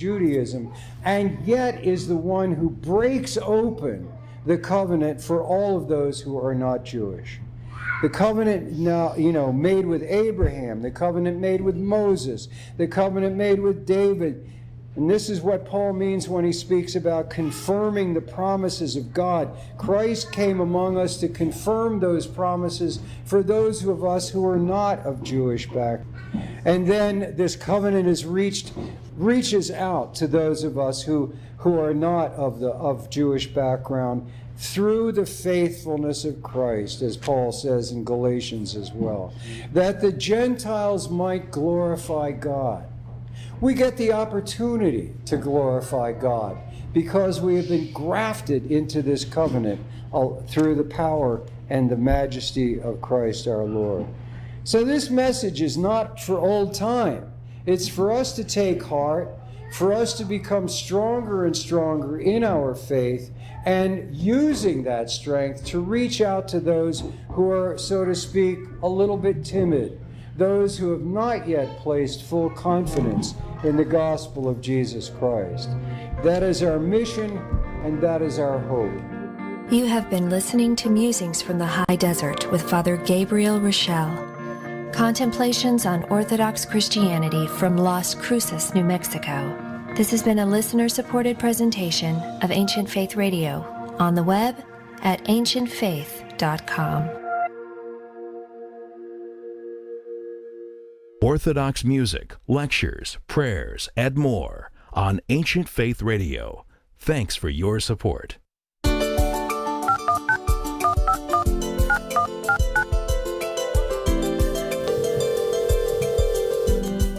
Judaism, and yet is the one who breaks open the covenant for all of those who are not Jewish. The covenant now, made with Abraham, the covenant made with Moses, the covenant made with David. And this is what Paul means when he speaks about confirming the promises of God. Christ came among us to confirm those promises for those of us who are not of Jewish background. And then this covenant reaches out to those of us who are not of Jewish background through the faithfulness of Christ, as Paul says in Galatians as well, that the Gentiles might glorify God. We get the opportunity to glorify God because we have been grafted into this covenant through the power and the majesty of Christ our Lord. So this message is not for old time. It's for us to take heart, for us to become stronger and stronger in our faith, and using that strength to reach out to those who are, so to speak, a little bit timid, those who have not yet placed full confidence in the gospel of Jesus Christ. That is our mission, and that is our hope. You have been listening to Musings from the High Desert with Father Gabriel Rochelle. Contemplations on Orthodox Christianity from Las Cruces, New Mexico. This has been a listener-supported presentation of Ancient Faith Radio on the web at ancientfaith.com. Orthodox music, lectures, prayers, and more on Ancient Faith Radio. Thanks for your support.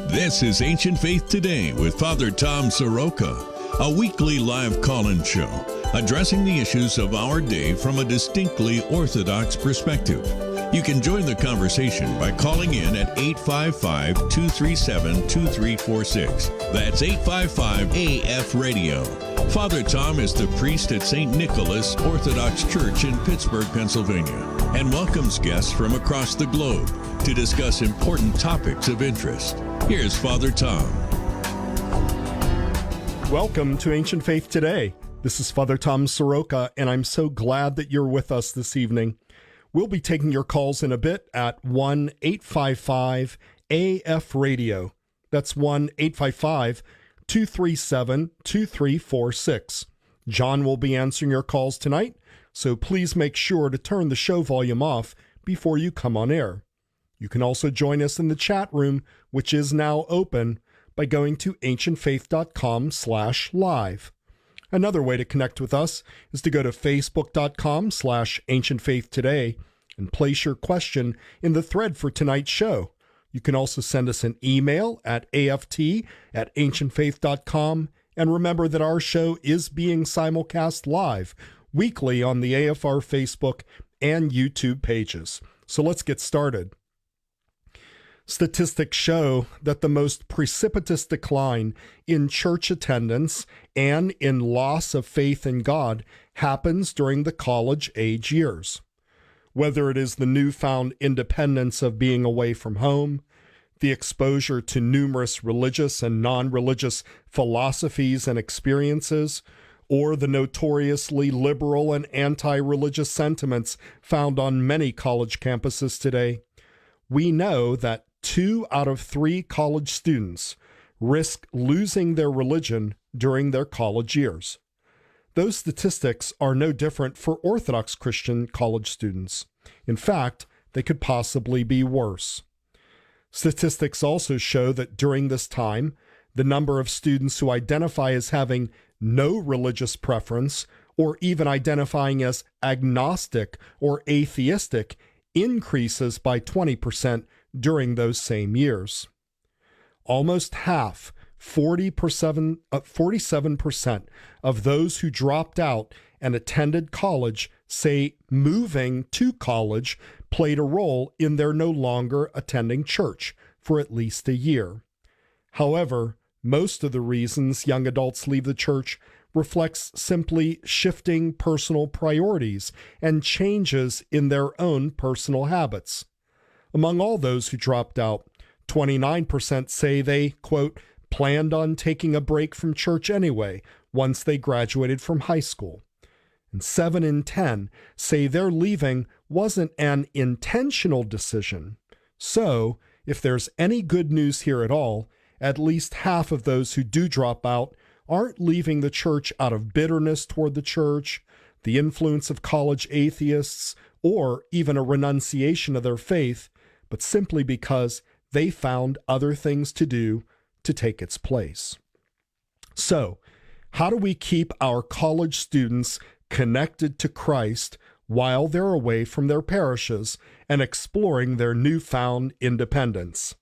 This is Ancient Faith Today with Father Tom Soroka, a weekly live call-in show addressing the issues of our day from a distinctly Orthodox perspective. You can join the conversation by calling in at 855-237-2346. That's 855-AF-RADIO. Father Tom is the priest at St. Nicholas Orthodox Church in Pittsburgh, Pennsylvania, and welcomes guests from across the globe to discuss important topics of interest. Here's Father Tom. Welcome to Ancient Faith Today. This is Father Tom Soroka, and I'm so glad that you're with us this evening. We'll be taking your calls in a bit at 1-855-AF-RADIO. That's 1-855-237-2346. John will be answering your calls tonight, so please make sure to turn the show volume off before you come on air. You can also join us in the chat room, which is now open, by going to ancientfaith.com/live. Another way to connect with us is to go to facebook.com/ancientfaithtoday and place your question in the thread for tonight's show. You can also send us an email at aft@ancientfaith.com. And remember that our show is being simulcast live weekly on the AFR Facebook and YouTube pages. So let's get started. Statistics show that the most precipitous decline in church attendance and in loss of faith in God happens during the college-age years. Whether it is the newfound independence of being away from home, the exposure to numerous religious and non-religious philosophies and experiences, or the notoriously liberal and anti-religious sentiments found on many college campuses today, we know that 2 out of 3 college students risk losing their religion during their college years. Those statistics are no different for Orthodox Christian college students. In fact, they could possibly be worse. Statistics also show that during this time, the number of students who identify as having no religious preference or even identifying as agnostic or atheistic increases by 20% during those same years. Almost half, 47% of those who dropped out and attended college say moving to college played a role in their no longer attending church for at least a year. However, most of the reasons young adults leave the church reflects simply shifting personal priorities and changes in their own personal habits. Among all those who dropped out, 29% say they, quote, planned on taking a break from church anyway once they graduated from high school. And 7 in 10 say their leaving wasn't an intentional decision. So, if there's any good news here at all, at least half of those who do drop out aren't leaving the church out of bitterness toward the church, the influence of college atheists, or even a renunciation of their faith, but simply because they found other things to do to take its place. So, how do we keep our college students connected to Christ while they're away from their parishes and exploring their newfound independence?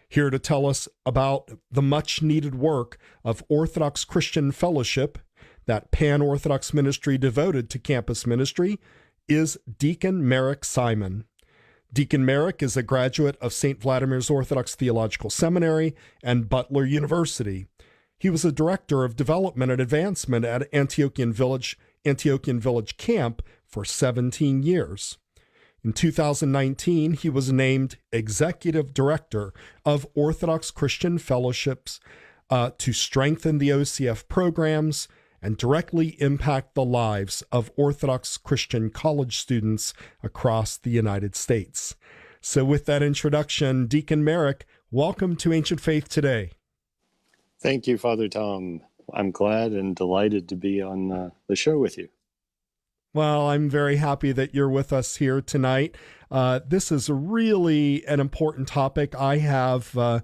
Here to tell us about the much-needed work of Orthodox Christian Fellowship, that pan-Orthodox ministry devoted to campus ministry, is Deacon Merrick Simon. Deacon Merrick is a graduate of St. Vladimir's Orthodox Theological Seminary and Butler University. He was a director of development and advancement at Antiochian Village Camp for 17 years. In 2019, he was named Executive Director of Orthodox Christian Fellowships to strengthen the OCF programs and directly impact the lives of Orthodox Christian college students across the United States. So with that introduction, Deacon Merrick, welcome to Ancient Faith Today. Thank you, Father Tom. I'm glad and delighted to be on the show with you. Well, I'm very happy that you're with us here tonight. This is really an important topic. I have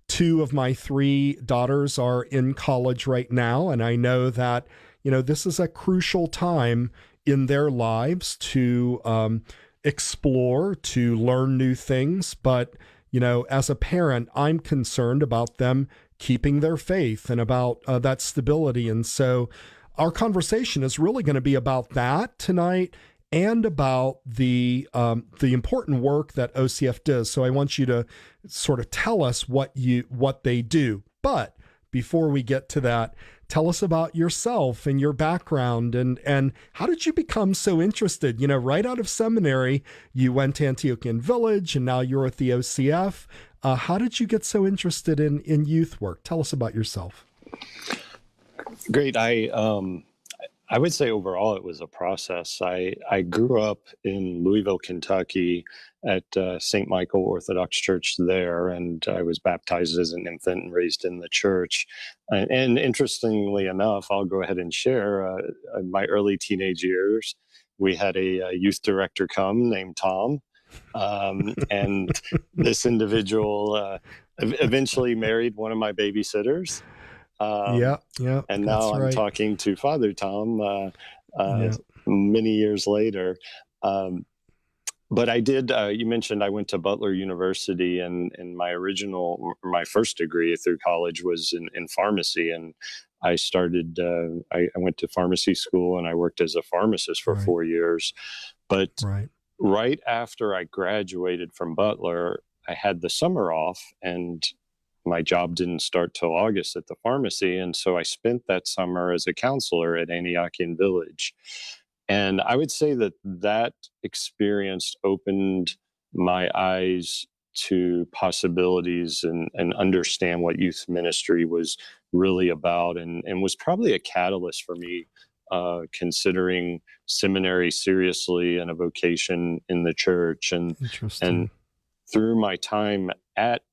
2 of my 3 daughters are in college right now, and I know that, this is a crucial time in their lives to explore, to learn new things. But, as a parent, I'm concerned about them keeping their faith and about that stability. And so our conversation is really going to be about that tonight and about the important work that OCF does. So I want you to sort of tell us what they do. But before we get to that, tell us about yourself and your background and how did you become so interested? Right out of seminary, you went to Antiochian Village and now you're at the OCF. How did you get so interested in youth work? Tell us about yourself. Great. I would say overall it was a process. I grew up in Louisville, Kentucky at St. Michael Orthodox Church there, and I was baptized as an infant and raised in the church. And interestingly enough, I'll go ahead and share, in my early teenage years, we had a youth director come named Tom. And this individual eventually married one of my babysitters. Yeah. And now I'm talking to Father Tom many years later. But I did, you mentioned I went to Butler University, and my first degree through college was in pharmacy. And I started, I went to pharmacy school and I worked as a pharmacist for 4 years. But right after I graduated from Butler, I had the summer off and my job didn't start till August at the pharmacy. And so I spent that summer as a counselor at Antiochian Village. And I would say that experience opened my eyes to possibilities and understand what youth ministry was really about, and was probably a catalyst for me considering seminary seriously and a vocation in the church. And through my time at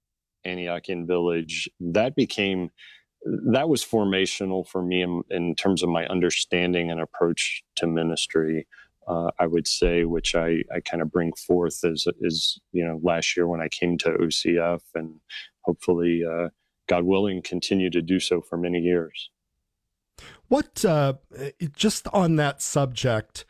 Antiochian Village, that was formational for me in terms of my understanding and approach to ministry, I would say, which I kind of bring forth as last year when I came to OCF, and hopefully, God willing, continue to do so for many years. What, just on that subject,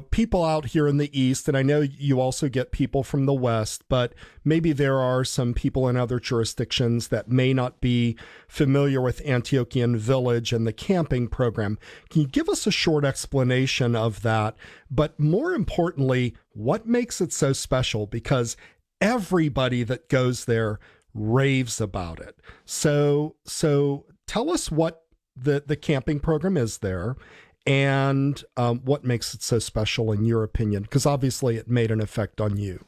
people out here in the East, and I know you also get people from the West, but maybe there are some people in other jurisdictions that may not be familiar with Antiochian Village and the camping program. Can you give us a short explanation of that? But more importantly, what makes it so special? Because everybody that goes there raves about it. So tell us what the camping program is there, and what makes it so special in your opinion? Because obviously it made an effect on you.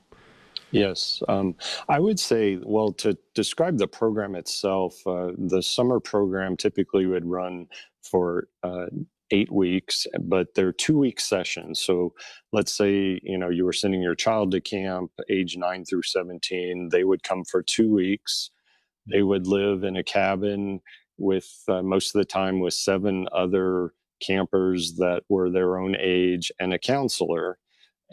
Yes. I would say, well, to describe the program itself, the summer program typically would run for 8 weeks, but they're 2 week sessions. So let's say, you were sending your child to camp age 9 through 17, they would come for 2 weeks. They would live in a cabin with most of the time with 7 other campers that were their own age and a counselor.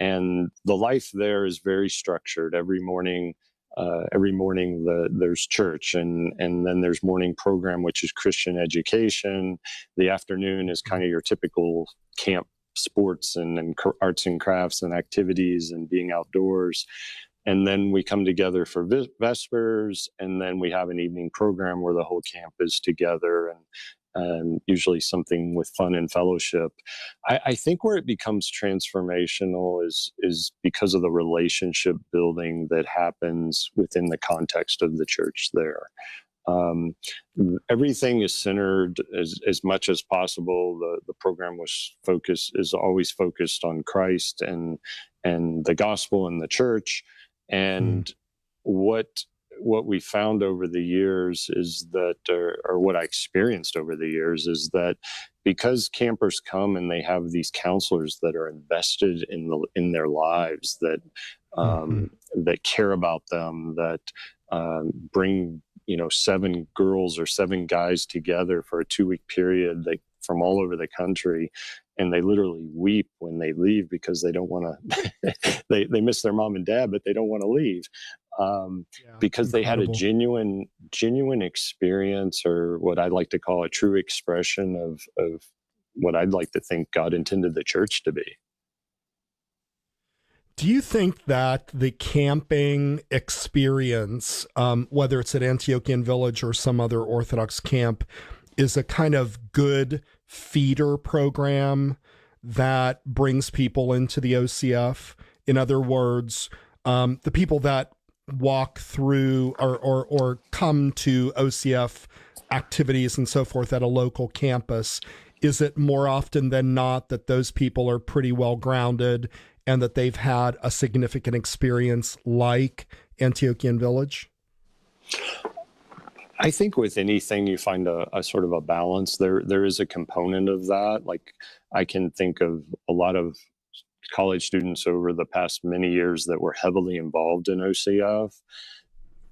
And the life there is very structured. Every morning there's church, and then there's morning program, which is Christian education. The afternoon is kind of your typical camp sports and arts and crafts and activities and being outdoors. And then we come together for Vespers, and then we have an evening program where the whole camp is together, and usually something with fun and fellowship. I think where it becomes transformational is because of the relationship building that happens within the context of the church there. Um, Everything is centered as much as possible. The program is always focused on Christ and the gospel and the church. And what we found over the years is that, or what I experienced over the years is that because campers come and they have these counselors that are invested in their lives, that that care about them, that bring 7 girls or 7 guys together for a 2 week period, from all over the country, and they literally weep when they leave because they don't want to. they miss their mom and dad, but they don't want to leave. Because they had a genuine experience, or what I'd like to call a true expression of what I'd like to think God intended the church to be. Do you think that the camping experience, whether it's at Antiochian Village or some other Orthodox camp, is a kind of good feeder program that brings people into the OCF? In other words, the people that walk through or come to OCF activities and so forth at a local campus, is it more often than not that those people are pretty well grounded and that they've had a significant experience like Antiochian Village? I think with anything you find a sort of a balance. There is a component of that. Like, I can think of a lot of college students over the past many years that were heavily involved in OCF.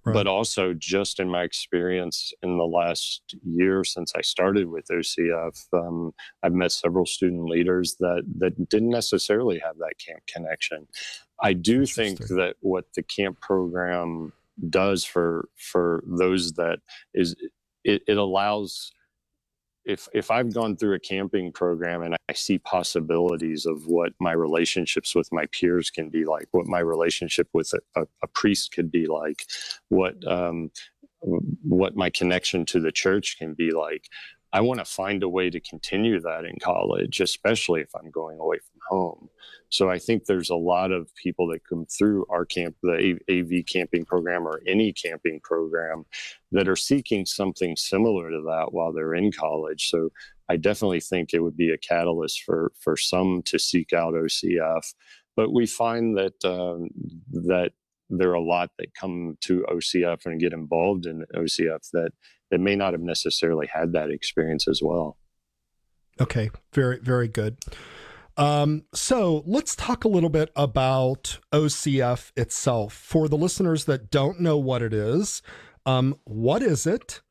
Right. But also, just in my experience in the last year since I started with OCF, I've met several student leaders that didn't necessarily have that camp connection. I do think that what the camp program does for those that is, it allows, if I've gone through a camping program and I see possibilities of what my relationships with my peers can be like, what my relationship with a priest could be like, what my connection to the church can be like, I want to find a way to continue that in college, especially if I'm going away from home. So I think there's a lot of people that come through our camp, the AV camping program or any camping program, that are seeking something similar to that while they're in college. So I definitely think it would be a catalyst for some to seek out OCF. But we find that that there are a lot that come to OCF and get involved in OCF that may not have necessarily had that experience as well. Okay, very, very good. So let's talk a little bit about OCF itself. For the listeners that don't know what it is, what is it?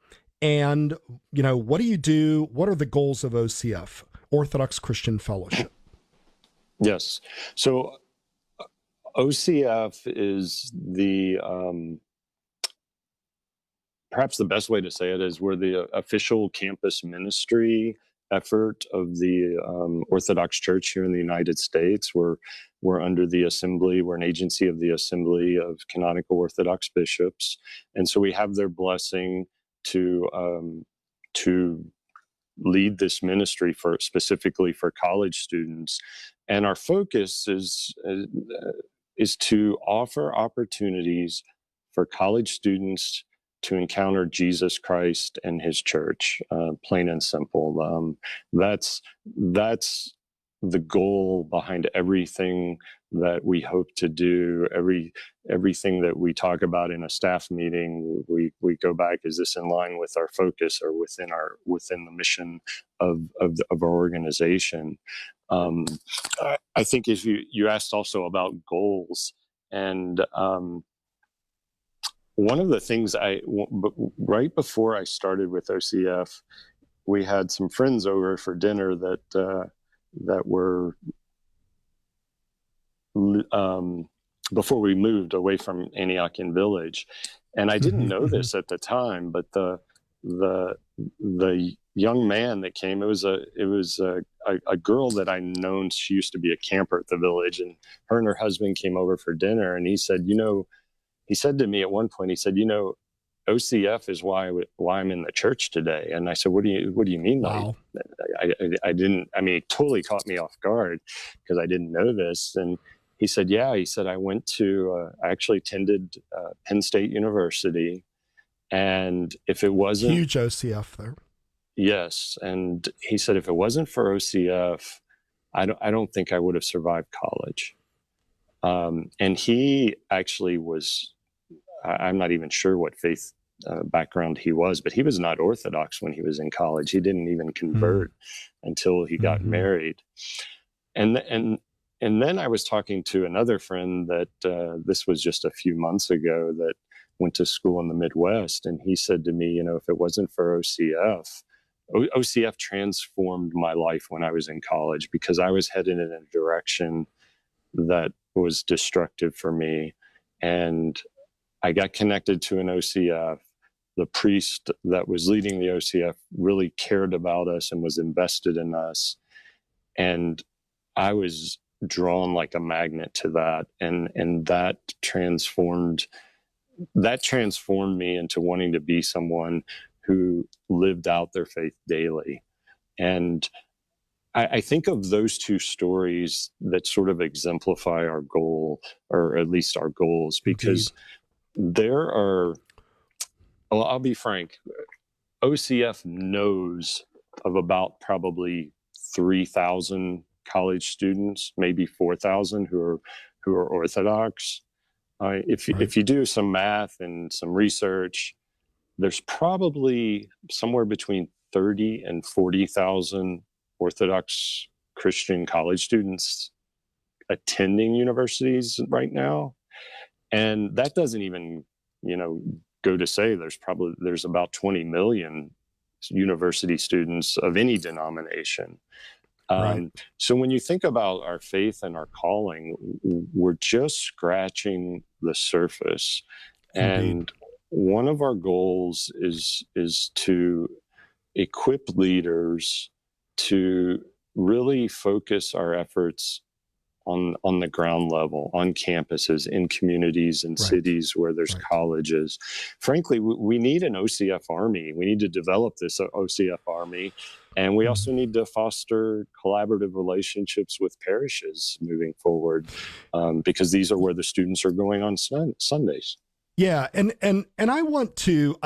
And, what do you do? What are the goals of OCF, Orthodox Christian Fellowship? Yes. So OCF is the, perhaps the best way to say it is we're the official campus ministry effort of the Orthodox Church here in the United States. We're under the Assembly. We're an agency of the Assembly of Canonical Orthodox Bishops, and so we have their blessing to lead this ministry specifically for college students. And our focus is to offer opportunities for college students to encounter Jesus Christ and his church, plain and simple. That's the goal behind everything that we hope to do. Everything that we talk about in a staff meeting, we go back, is this in line with our focus or within the mission of our organization? I think if you asked also about goals, and one of the things right before I started with OCF, we had some friends over for dinner that were before we moved away from Antiochian Village, and I didn't know this at the time, but the young man that came, it was a girl that I known. She used to be a camper at the village, and her husband came over for dinner, and he said, he said to me at one point, he said, OCF is why I'm in the church today. And I said, what do you mean? Wow. I didn't, I mean, it totally caught me off guard because I didn't know this. And he said, yeah, he said, I actually attended Penn State University. And if it wasn't huge OCF there. Yes. And he said, if it wasn't for OCF, I don't think I would have survived college. And he actually was, I'm not even sure what faith background he was, but he was not Orthodox when he was in college. He didn't even convert until he got married. And then I was talking to another friend that this was just a few months ago that went to school in the Midwest. And he said to me, if it wasn't for OCF transformed my life when I was in college, because I was headed in a direction that was destructive for me. And I got connected to an OCF. The priest that was leading the OCF really cared about us and was invested in us. And I was drawn like a magnet to that. And that transformed me into wanting to be someone who lived out their faith daily. And I think of those two stories that sort of exemplify our goal, or at least our goals, because I'll be frank, OCF knows of about probably 3,000 college students, maybe 4,000 who are Orthodox. If you do some math and some research, there's probably somewhere between 30 and 40,000 Orthodox Christian college students attending universities right now. And that doesn't even, go to say there's about 20 million university students of any denomination. Right. So when you think about our faith and our calling, we're just scratching the surface. Indeed. And one of our goals is to equip leaders to really focus our efforts on the ground level, on campuses, in communities and cities where there's colleges. Frankly, we need an OCF army. We need to develop this OCF army. And we also need to foster collaborative relationships with parishes moving forward, because these are where the students are going on Sundays. Yeah, and I want to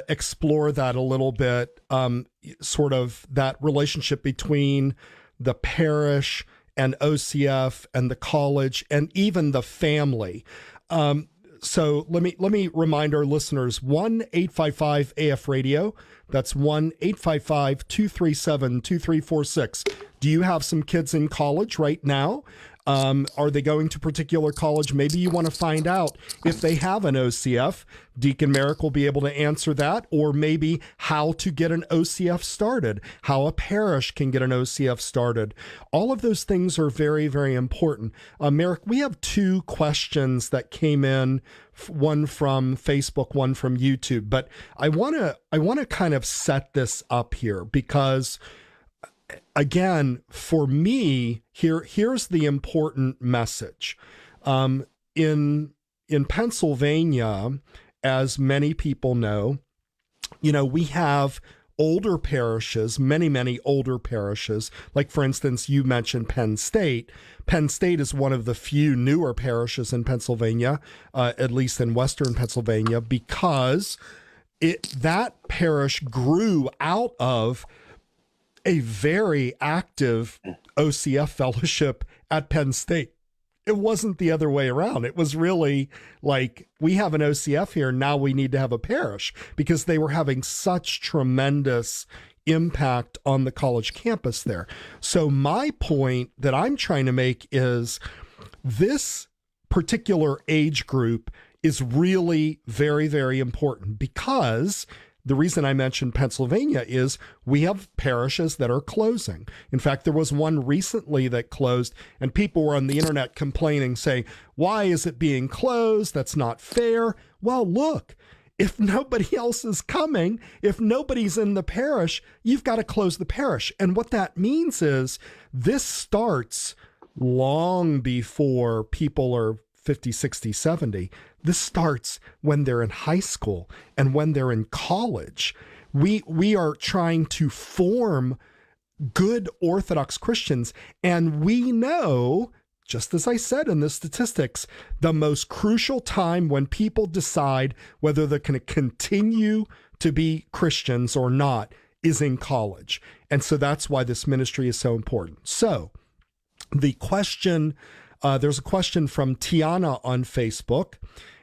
explore that a little bit, sort of that relationship between the parish and OCF and the college and even the family. So let me remind our listeners, 1-855-AF-RADIO. That's 1-855-237-2346. Do you have some kids in college right now? Are they going to particular college? Maybe you want to find out if they have an OCF. Deacon Merrick will be able to answer that, or maybe how to get an OCF started, how a parish can get an OCF started. All of those things are very, very important. Merrick, we have two questions that came in, one from Facebook, one from YouTube, but I want to kind of set this up here because, again, for me, here's the important message. In Pennsylvania, as many people know, we have older parishes, many older parishes. Like, for instance, you mentioned Penn State. Penn State is one of the few newer parishes in Pennsylvania, at least in Western Pennsylvania, because that parish grew out of a very active OCF fellowship at Penn State. it wasn't the other way around. It was really like, we have an OCF here, now we need to have a parish, because they were having such tremendous impact on the college campus there. So my point that I'm trying to make is this particular age group is really very, very important, because the reason I mentioned Pennsylvania is we have parishes that are closing. In fact, there was one recently that closed, and people were on the internet complaining, saying, why is it being closed? That's not fair. Well, look, if nobody else is coming, if nobody's in the parish, you've got to close the parish. And what that means is this starts long before people are 50, 60, 70. This starts when they're in high school and when they're in college. We are trying to form good Orthodox Christians. And we know, just as I said in the statistics, the most crucial time when people decide whether they're going to continue to be Christians or not is in college. And so that's why this ministry is so important. So the question, there's a question from Tiana on Facebook,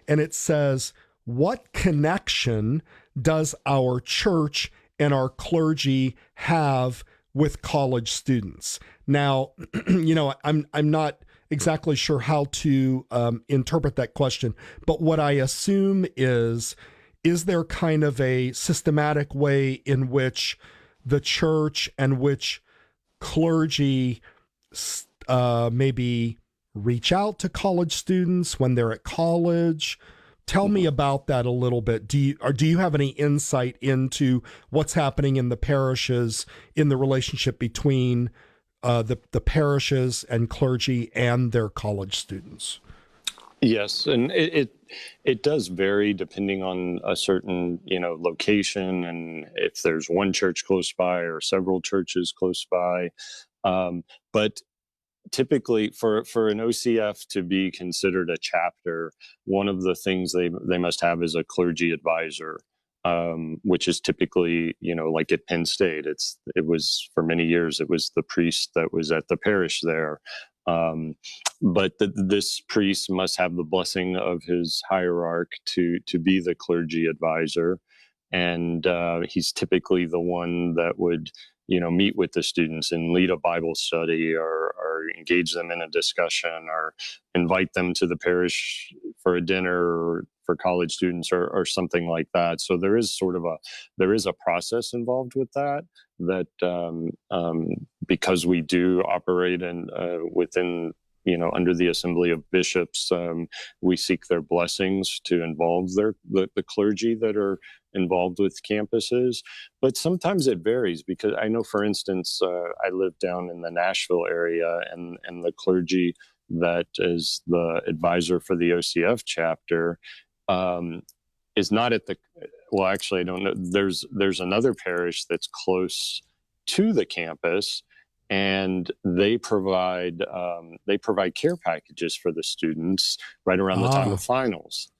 and it says, what connection does our church and our clergy have with college students? Now, I'm not exactly sure how to interpret that question, but what I assume is there kind of a systematic way in which the church and which clergy maybe reach out to college students when they're at college? Tell me about that a little bit. Do you have any insight into what's happening in the parishes, in the relationship between the parishes and clergy and their college students? Yes, and it does vary depending on a certain location, and if there's one church close by or several churches close by. But typically, for an OCF to be considered a chapter, one of the things they must have is a clergy advisor, which is typically, like at Penn State. It was for many years, it was the priest that was at the parish there. But this priest must have the blessing of his hierarch to be the clergy advisor. And he's typically the one that would meet with the students and lead a Bible study or engage them in a discussion or invite them to the parish for a dinner or for college students or something like that. So there is a process involved with that because we do operate within under the Assembly of Bishops, we seek their blessings to involve the clergy that are involved with campuses. But sometimes it varies, because I know, for instance, I live down in the Nashville area, and the clergy that is the advisor for the OCF chapter is not at the, well, actually, I don't know. There's another parish that's close to the campus, and they provide care packages for the students right around the time of finals.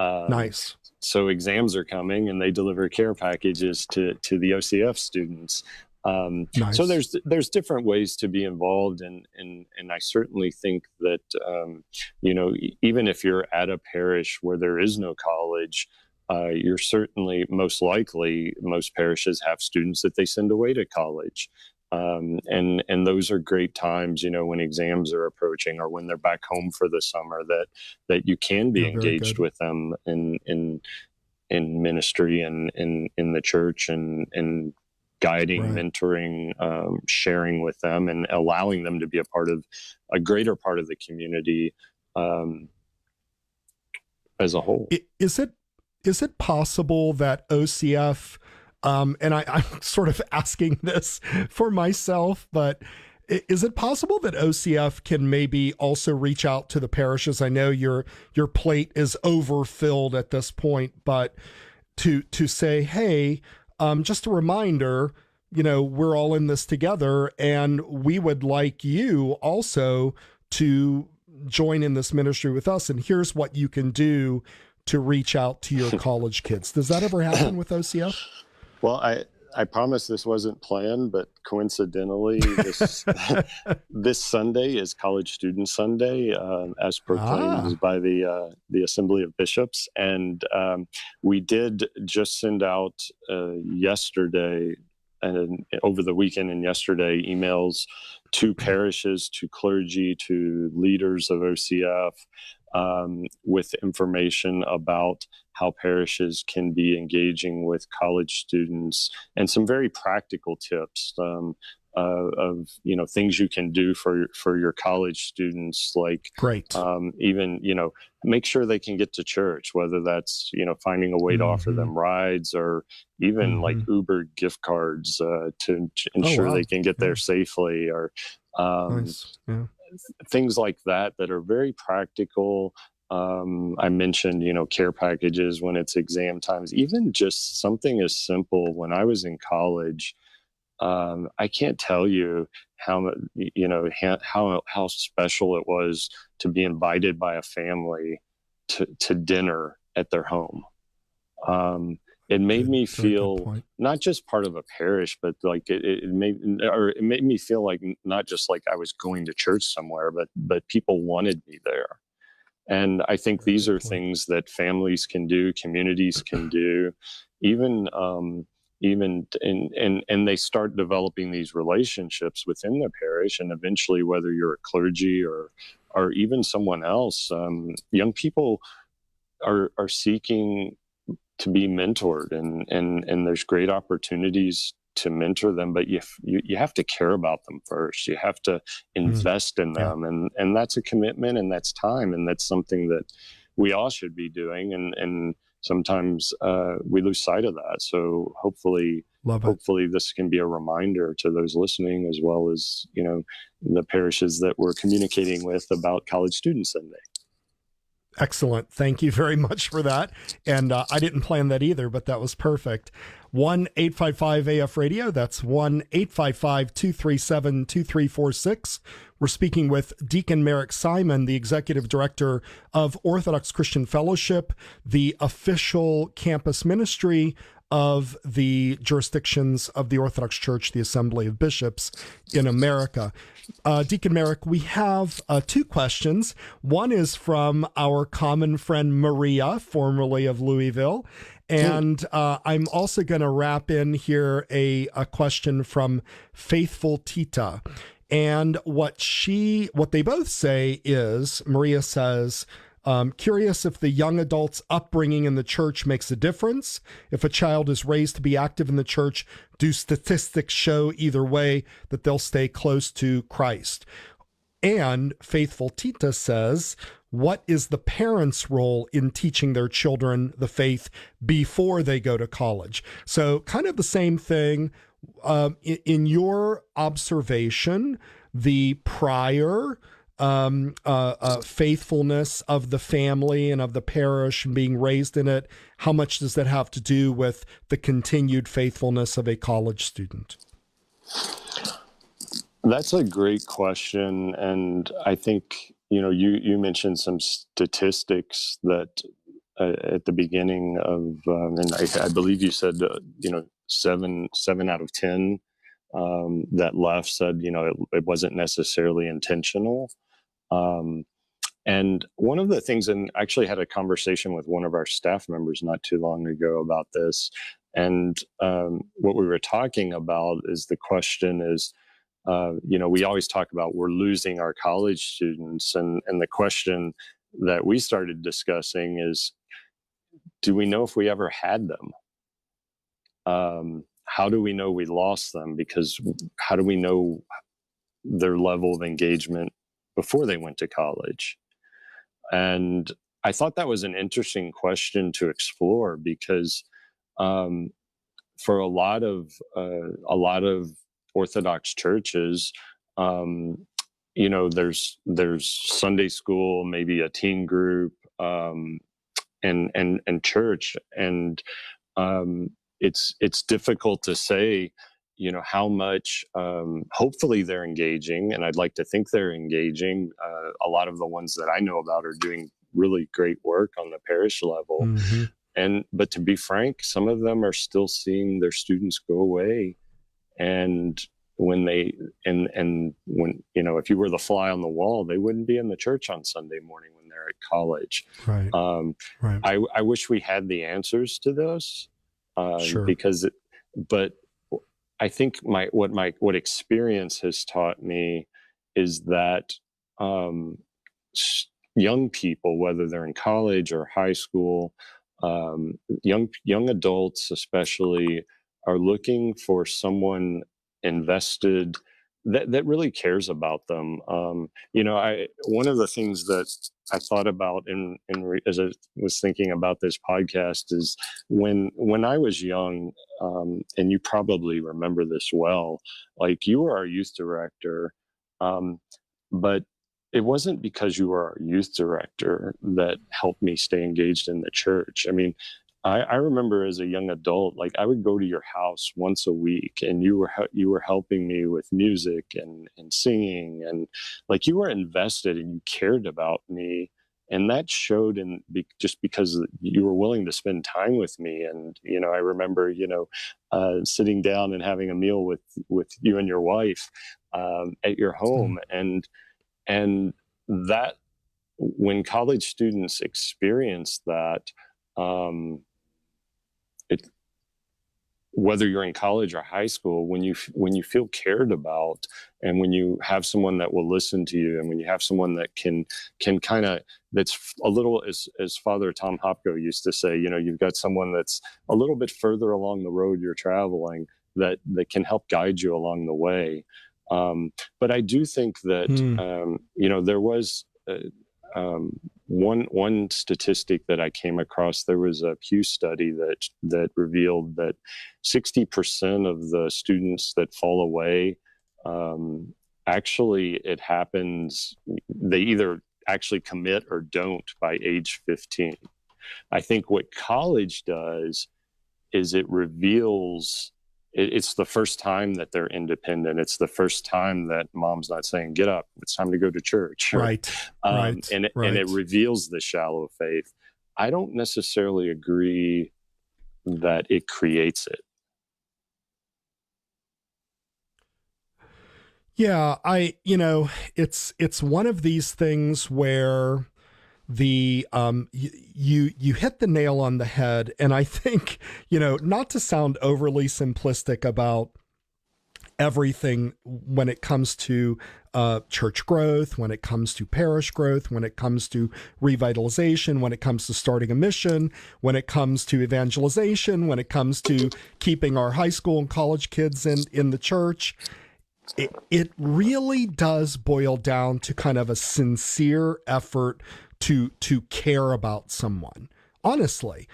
Nice. So exams are coming, and they deliver care packages to the OCF students. Nice. So there's different ways to be involved, and I certainly think that even if you're at a parish where there is no college, you're certainly most parishes have students that they send away to college. And those are great times, when exams are approaching or when they're back home for the summer, that you can be engaged with them in ministry and in the church and guiding, mentoring, sharing with them, and allowing them to be a greater part of the community as a whole. Is it possible that OCF, and I'm sort of asking this for myself, but is it possible that OCF can maybe also reach out to the parishes? I know your plate is overfilled at this point, but to say, hey, just a reminder, we're all in this together, and we would like you also to join in this ministry with us, and here's what you can do to reach out to your college kids. Does that ever happen with OCF? Well, I promise this wasn't planned, but coincidentally, this Sunday is College Student Sunday, as proclaimed by the Assembly of Bishops, and we did just send out yesterday and over the weekend and yesterday emails to parishes, to clergy, to leaders of OCF, with information about how parishes can be engaging with college students and some very practical tips of things you can do for your college students, like even make sure they can get to church, whether that's finding a way to offer them rides, or even like Uber gift cards to ensure they can get there safely, or things like that are very practical. I mentioned, care packages when it's exam times, even just something as simple. When I was in college, I can't tell you how special it was to be invited by a family to dinner at their home. It made me feel not just part of a parish, but like it made me feel like not just like I was going to church somewhere, but people wanted me there. And I think these are things that families can do, communities can do, even and they start developing these relationships within the parish, and eventually, whether you're a clergy or even someone else, young people are seeking to be mentored, and there's great opportunities to mentor them, but you have to care about them first. You have to invest in them, and that's a commitment, and that's time, and that's something that we all should be doing, and sometimes we lose sight of that. So hopefully this can be a reminder to those listening, as well as the parishes that we're communicating with about College Student Sunday. Excellent. Thank you very much for that. And I didn't plan that either, but that was perfect. 1-855-AF-RADIO. That's 1-855-237-2346. We're speaking with Deacon Merrick Simon, the Executive Director of Orthodox Christian Fellowship, the official campus ministry of the jurisdictions of the Orthodox Church, the Assembly of Bishops in America. Deacon Merrick, we have two questions. One is from our common friend Maria, formerly of Louisville. And I'm also going to wrap in here a question from Faithful Tita. And what they both say is, Maria says, curious if the young adult's upbringing in the church makes a difference. If a child is raised to be active in the church, do statistics show either way that they'll stay close to Christ? And Faithful Tita says, what is the parents' role in teaching their children the faith before they go to college? So kind of the same thing. In your observation, the prior faithfulness of the family and of the parish and being raised in it, how much does that have to do with the continued faithfulness of a college student? That's a great question. And I think, you mentioned some statistics that at the beginning of, and I believe you said, 7 out of 10 that left said, it wasn't necessarily intentional. And one of the things, and I actually had a conversation with one of our staff members not too long ago about this. And what we were talking about is the question is, we always talk about we're losing our college students. And the question that we started discussing is, do we know if we ever had them? How do we know we lost them? Because how do we know their level of engagement before they went to college? And I thought that was an interesting question to explore, because for a lot of Orthodox churches, there's Sunday school, maybe a teen group, and church, and it's difficult to say, how much. Hopefully they're engaging, and I'd like to think they're engaging. A lot of the ones that I know about are doing really great work on the parish level. but to be frank, some of them are still seeing their students go away. And when if you were the fly on the wall, they wouldn't be in the church on Sunday morning when they're at college. Right. Right. I wish we had the answers to those, Sure. but I think what experience has taught me is that young people, whether they're in college or high school, young adults especially, are looking for someone invested that really cares about them. One of the things that I thought about as I was thinking about this podcast is when I was young, and you probably remember this well, like you were our youth director, but it wasn't because you were our youth director that helped me stay engaged in the church. I mean, I remember as a young adult, like I would go to your house once a week, and you were helping me with music and singing, and like you were invested and you cared about me, and that showed just because you were willing to spend time with me. And I remember sitting down and having a meal with you and your wife at your home, and that when college students experience that. Whether you're in college or high school, when you feel cared about, and when you have someone that will listen to you, and when you have someone that can kind of, that's a little, as Father Tom Hopko used to say, you've got someone that's a little bit further along the road you're traveling that can help guide you along the way. But I do think that there was one statistic that I came across. There was a Pew study that revealed that 60% of the students that fall away, actually it happens, they either actually commit or don't by age 15. I think what college does is it reveals, it's the first time that they're independent. It's the first time that mom's not saying, get up, it's time to go to church. Right. And it reveals the shallow faith. I don't necessarily agree that it creates it. Yeah, it's one of these things where you hit the nail on the head. And I think, not to sound overly simplistic about everything when it comes to church growth, when it comes to parish growth, when it comes to revitalization, when it comes to starting a mission, when it comes to evangelization, when it comes to keeping our high school and college kids in the church, it really does boil down to kind of a sincere effort to care about someone. Honestly,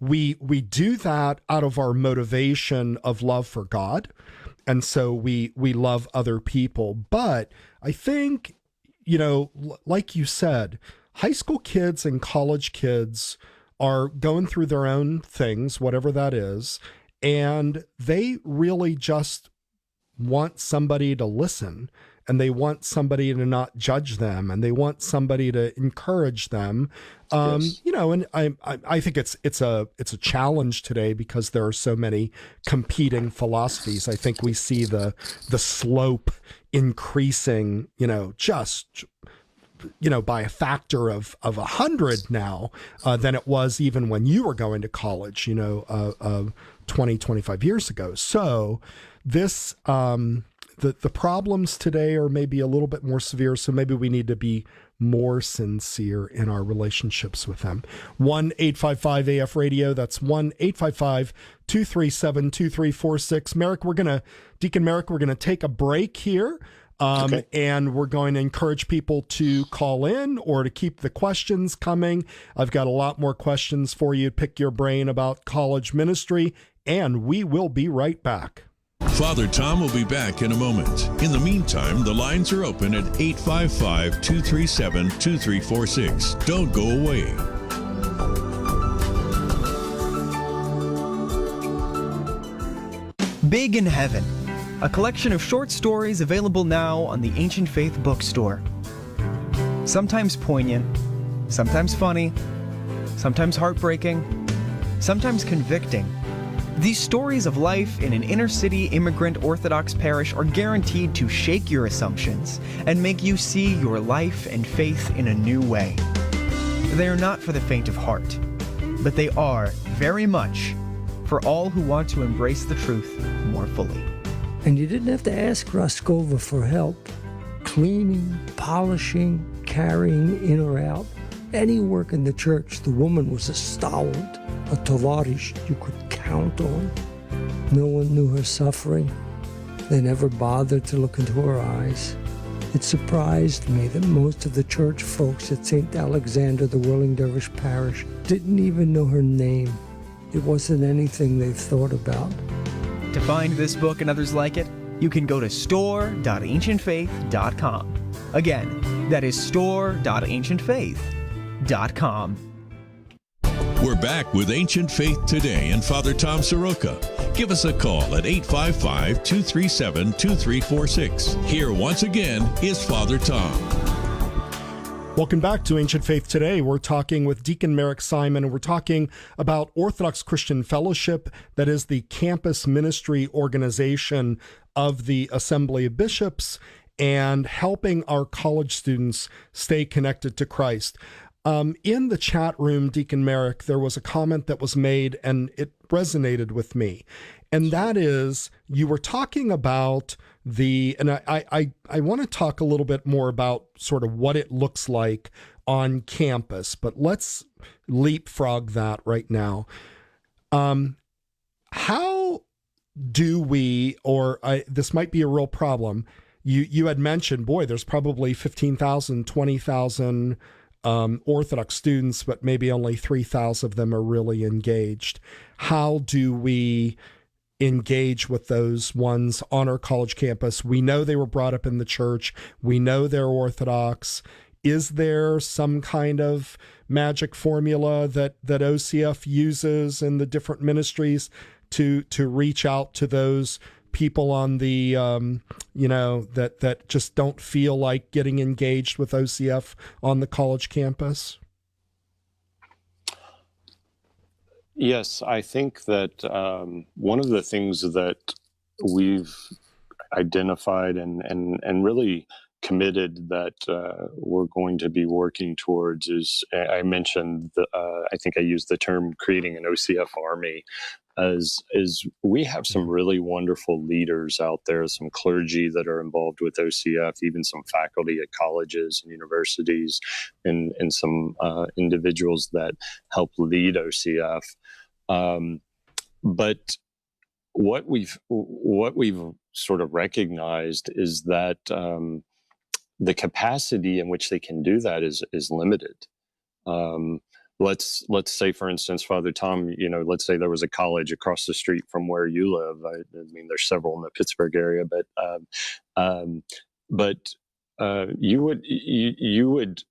we do that out of our motivation of love for God. And so we love other people. But I think, like you said, high school kids and college kids are going through their own things, whatever that is. And they really just want somebody to listen, and they want somebody to not judge them, and they want somebody to encourage them. Yes. And I think it's a challenge today because there are so many competing philosophies. I think we see the slope increasing, just by a factor of 100 now than it was even when you were going to college, 20, 25 years ago. So this, the problems today are maybe a little bit more severe. So maybe we need to be more sincere in our relationships with them. 1-855-AF-RADIO. That's 1-855-237-2346. Deacon Merrick, we're going to take a break here. Okay. And we're going to encourage people to call in or to keep the questions coming. I've got a lot more questions for you. Pick your brain about college ministry, and we will be right back. Father Tom will be back in a moment. In the meantime, the lines are open at 855-237-2346. Don't go away. Big in Heaven, a collection of short stories available now on the Ancient Faith bookstore. Sometimes poignant, sometimes funny, sometimes heartbreaking, sometimes convicting. These stories of life in an inner-city immigrant Orthodox parish are guaranteed to shake your assumptions and make you see your life and faith in a new way. They are not for the faint of heart, but they are, very much, for all who want to embrace the truth more fully. And you didn't have to ask Roskova for help. Cleaning, polishing, carrying in or out, any work in the church, the woman was a stalwart, a tovarish you could count on. No one knew her suffering. They never bothered to look into her eyes. It surprised me that most of the church folks at St. Alexander, the Whirling Dervish Parish, didn't even know her name. It wasn't anything they thought about. To find this book and others like it, you can go to store.ancientfaith.com. Again, that is store.ancientfaith.com. We're back with Ancient Faith Today and Father Tom Soroka. Give us a call at 855-237-2346. Here once again is Father Tom. Welcome back to Ancient Faith Today. We're talking with Deacon Merrick Simon, and we're talking about Orthodox Christian Fellowship, that is the campus ministry organization of the Assembly of Bishops, and helping our college students stay connected to Christ. In the chat room, Deacon Merrick, there was a comment that was made, and it resonated with me. And that is, you were talking about and I want to talk a little bit more about sort of what it looks like on campus, but let's leapfrog that right now. How do we, this might be a real problem. You had mentioned, boy, there's probably 15,000, 20,000 Orthodox students, but maybe only 3,000 of them are really engaged. How do we engage with those ones on our college campus? We know they were brought up in the church. We know they're Orthodox. Is there some kind of magic formula that OCF uses in the different ministries to reach out to those people on the, that just don't feel like getting engaged with OCF on the college campus? Yes, I think that one of the things that we've identified and really committed that we're going to be working towards is, I mentioned, I think I used the term creating an OCF army, is we have some really wonderful leaders out there, some clergy that are involved with OCF, even some faculty at colleges and universities, and some individuals that help lead OCF. But what we've sort of recognized is that the capacity in which they can do that is limited. Let's say, for instance, Father Tom, let's say there was a college across the street from where you live. I mean, there's several in the Pittsburgh area, but you would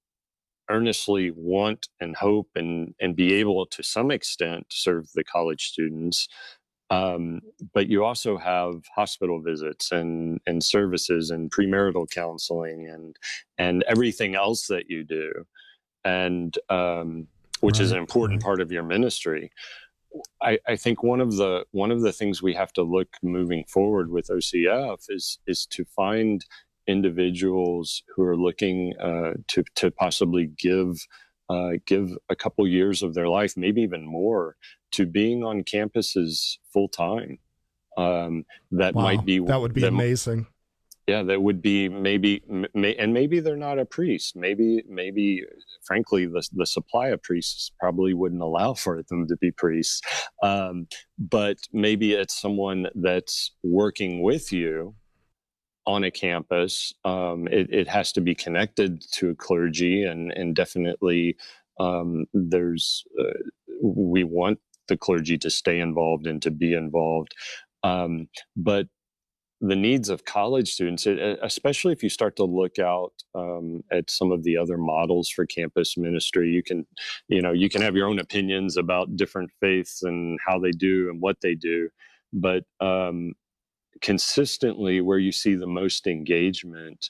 earnestly want and hope and be able to some extent serve the college students. But you also have hospital visits and services and premarital counseling and everything else that you do, and which is an important part of your ministry. I think one of the things we have to look moving forward with OCF is to find individuals who are looking to possibly give a couple years of their life, maybe even more, to being on campuses full time. That would be amazing. Yeah, that would be maybe they're not a priest. Maybe, frankly, the supply of priests probably wouldn't allow for them to be priests. But maybe it's someone that's working with you on a campus. It has to be connected to a clergy, and definitely we want the clergy to stay involved and to be involved. But the needs of college students, especially if you start to look out at some of the other models for campus ministry, you can have your own opinions about different faiths and how they do and what they do, but consistently where you see the most engagement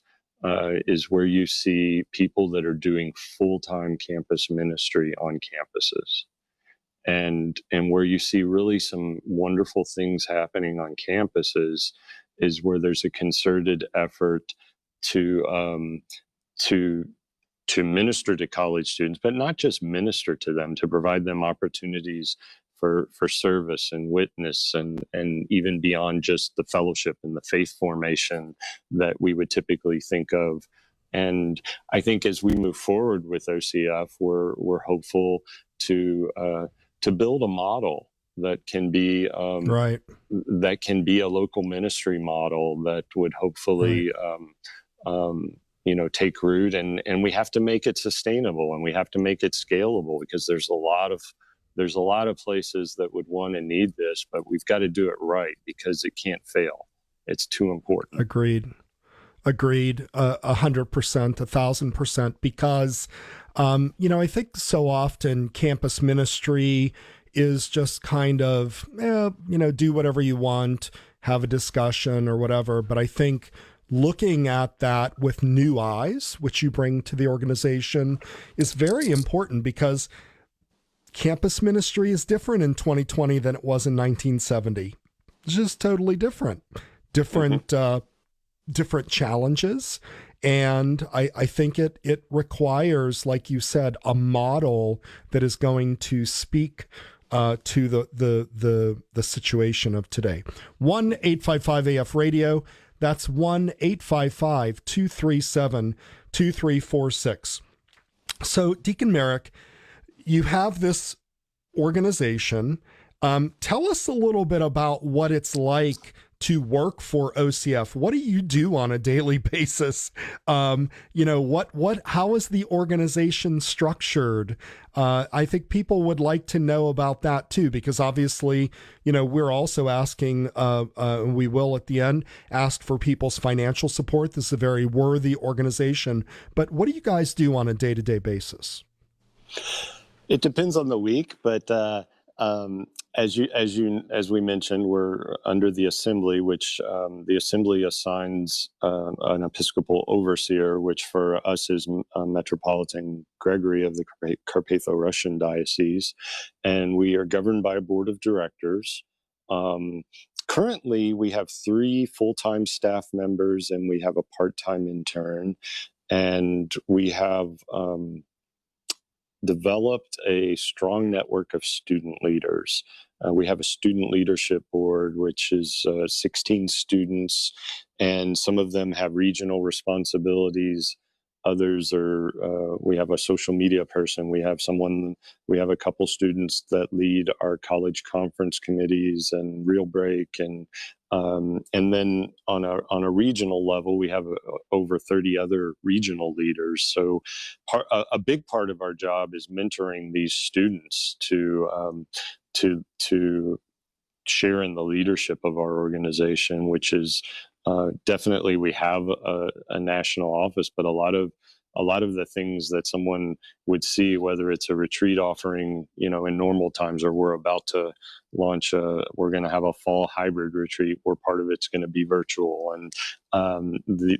is where you see people that are doing full-time campus ministry on campuses. And where you see really some wonderful things happening on campuses is where there's a concerted effort to minister to college students, but not just minister to them, to provide them opportunities for service and witness, and even beyond just the fellowship and the faith formation that we would typically think of. And I think as we move forward with OCF, we're hopeful to build a model that can be Right. that can be a local ministry model that would hopefully take root, and we have to make it sustainable, and we have to make it scalable, because there's a lot of places that would want and need this, but we've got to do it right, because it can't fail. It's too important. Agreed. 100%, 1,000%, because, I think so often campus ministry is just kind of, do whatever you want, have a discussion or whatever. But I think looking at that with new eyes, which you bring to the organization, is very important, because campus ministry is different in 2020 than it was in 1970. It's just totally different. Different challenges. And I think it requires, like you said, a model that is going to speak to the situation of today. 1-855-AF-RADIO. That's 1-855-237-2346. So, Deacon Merrick, you have this organization. Tell us a little bit about what it's like to work for OCF. What do you do on a daily basis? How is the organization structured? I think people would like to know about that too, because obviously, we're also asking, we will at the end ask for people's financial support. This is a very worthy organization, but what do you guys do on a day-to-day basis? It depends on the week, but as we mentioned, we're under the assembly, which the assembly assigns an Episcopal overseer, which for us is Metropolitan Gregory of the Carpatho-Russian Diocese, and we are governed by a board of directors. Currently, we have 3 full-time staff members, and we have a part-time intern, and we have developed a strong network of student leaders. We have a student leadership board, which is 16 students, and some of them have regional responsibilities. Others are, we have a social media person. We have a couple students that lead our college conference committees and Real Break. And then on a regional level, we have over 30 other regional leaders. So a big part of our job is mentoring these students to share in the leadership of our organization, which is definitely, we have a national office, but a lot of the things that someone would see, whether it's a retreat offering, in normal times, or we're about to launch we're going to have a fall hybrid retreat where part of it's going to be virtual, and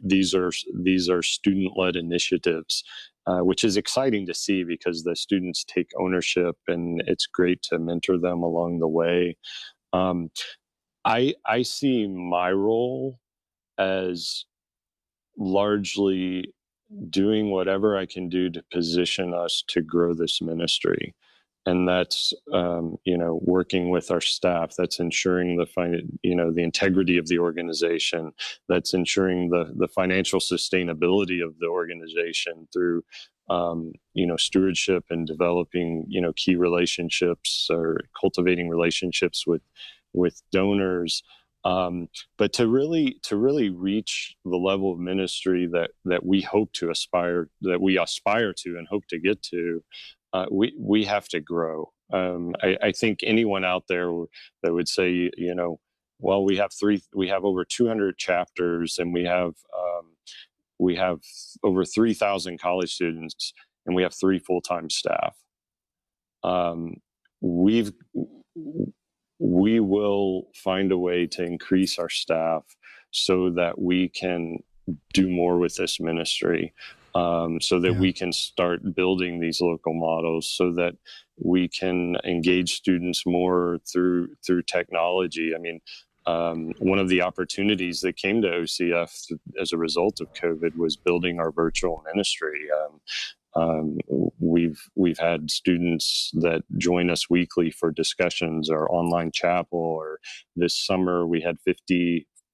these are student-led initiatives, which is exciting to see, because the students take ownership, and it's great to mentor them along the way. I see my role as largely doing whatever I can do to position us to grow this ministry. And that's, working with our staff. That's ensuring the integrity of the organization. That's ensuring the financial sustainability of the organization through, stewardship and developing, key relationships, or cultivating relationships with donors. But to really reach the level of ministry that we aspire to and hope to get to, we have to grow. I think anyone out there that would say, well, we have over 200 chapters, and we have over 3,000 college students, and we have 3 full-time staff. We will find a way to increase our staff so that we can do more with this ministry, so that we can start building these local models, so that we can engage students more through technology. I mean, one of the opportunities that came to OCF as a result of COVID was building our virtual ministry. We've had students that join us weekly for discussions or online chapel, or this summer we had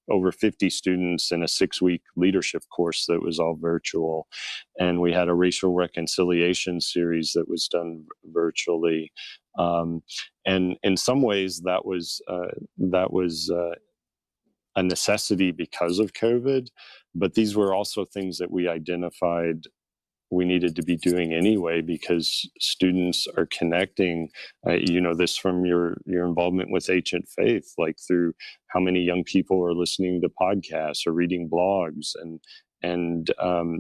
over 50 students in a 6-week leadership course that was all virtual. And we had a racial reconciliation series that was done virtually. And in some ways that was a necessity because of COVID, but these were also things that we identified we needed to be doing anyway, because students are connecting, this from your involvement with Ancient Faith, like through how many young people are listening to podcasts or reading blogs. And